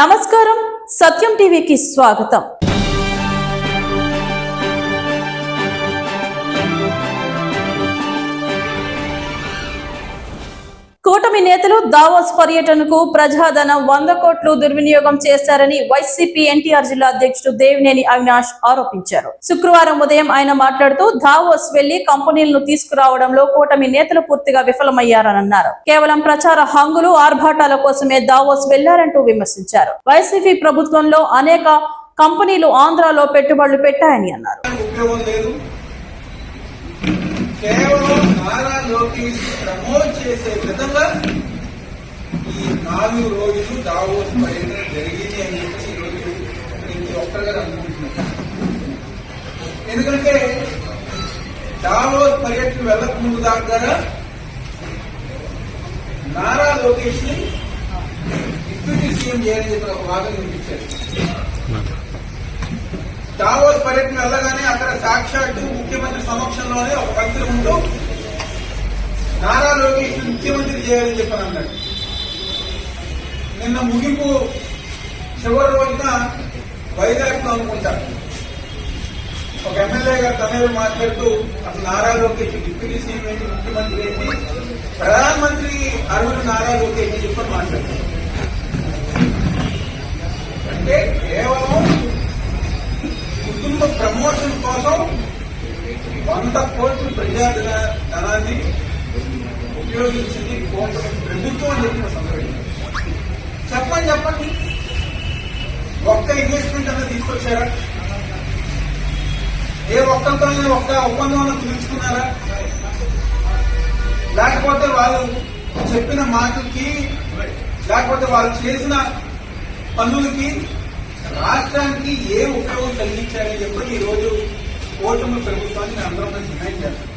నమస్కారం, సత్యం టీవీకి స్వాగతం. కూటమి నేతలు దావోస్ పర్యటనకు ప్రజాధనం 100 కోట్లు దుర్వినియోగం చేశారని వైసీపీ ఎన్టీఆర్ జిల్లా అధ్యక్షుడు దేవినేని అవినాష్ ఆరోపించారు. శుక్రవారం ఉదయం ఆయన మాట్లాడుతూ దావోస్ వెళ్లి కంపెనీలను తీసుకురావడంలో కూటమి నేతలు పూర్తిగా విఫలమయ్యారని అన్నారు. కేవలం ప్రచార హంగులు ఆర్భాటాల కోసమే దావోస్ వెళ్లారంటూ విమర్శించారు. వైసీపీ ప్రభుత్వంలో అనేక కంపెనీలు ఆంధ్రాలో పెట్టుబడులు పెట్టాయని అన్నారు. కేవలం నారా లోకేష్ ప్రమోట్ చేసే విధంగా ఈ 4 రోజులు దావోస్ పర్యటన జరిగింది అని చెప్పేసి ఈరోజు ప్రతి ఒక్కరుగా అనుకుంటున్నాను. ఎందుకంటే దావోస్ పర్యటన వెళ్ళక ముందు దాకా నారా లోకేష్ ని డిప్యూటీ సీఎం చేయాలని చెప్పిన ఒక వాదన వినిపించారు. దావోస్ పర్యటన వెళ్ళగానే అక్కడ సాక్షాత్తు ముఖ్యమంత్రి సమక్షంలోనే ఒక మంత్రి ముందు నారా లోకేష్ ముఖ్యమంత్రి చేయాలని చెప్పని అన్నాడు. నిన్న ముగింపు చివరి రోజున వైజాగ్ లో అనుకుంటారు ఒక ఎమ్మెల్యే గారు తమిళ మాట్లాడుతూ అసలు నారా లోకేష్ డిప్యూటీ సీఎం ఏంటి, ముఖ్యమంత్రి ఏంటి, ప్రధానమంత్రి అర్హుడు నారా లోకేష్ చెప్పని మాట్లాడుతారు. అంటే కేవలం కుటుంబ ప్రమోషన్ కోసం 100 కోట్ల ప్రజాధనాన్ని ఉపయోగించింది ప్రభుత్వం అని చెప్పిన సందర్భం. చెప్పండి ఒక్క ఇన్వెస్ట్మెంట్ అన్న తీసుకొచ్చారా? ఏ ఒక్కరితోనే ఒక్క ఒప్పందం కుదుర్చుకున్నారా? లేకపోతే వాళ్ళు చెప్పిన మాటలకి, లేకపోతే వాళ్ళు చేసిన పనులకి రాష్ట్రానికి ఏ ఉపయోగం కలిగించాలని చెప్పి ఈ రోజు కూటమి ప్రభుత్వాన్ని అందరం డిమాండ్ చేస్తాం.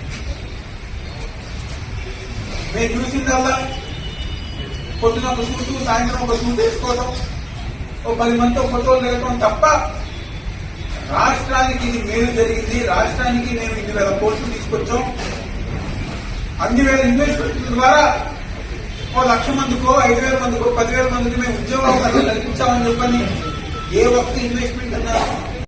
మేము చూసిందల్లా పొద్దున ఒక సూటు, సాయంత్రం ఒక సూట్ వేసుకోవడం, ఒక 10 మందితో ఫోటోలు దిగడం తప్ప రాష్ట్రానికి ఇది మేలు జరిగింది, రాష్ట్రానికి మేము 2,000 కోట్లు తీసుకొచ్చాం, 2,000 ఇన్వెస్ట్మెంట్ల ద్వారా 1,00,000 మందికో 5,000 మందికో 10,000 మందికి మేము ఉద్యోగాలు కల్పించామని చెప్పని ఏ ఒక్క ఇన్వెస్ట్మెంట్ అన్నా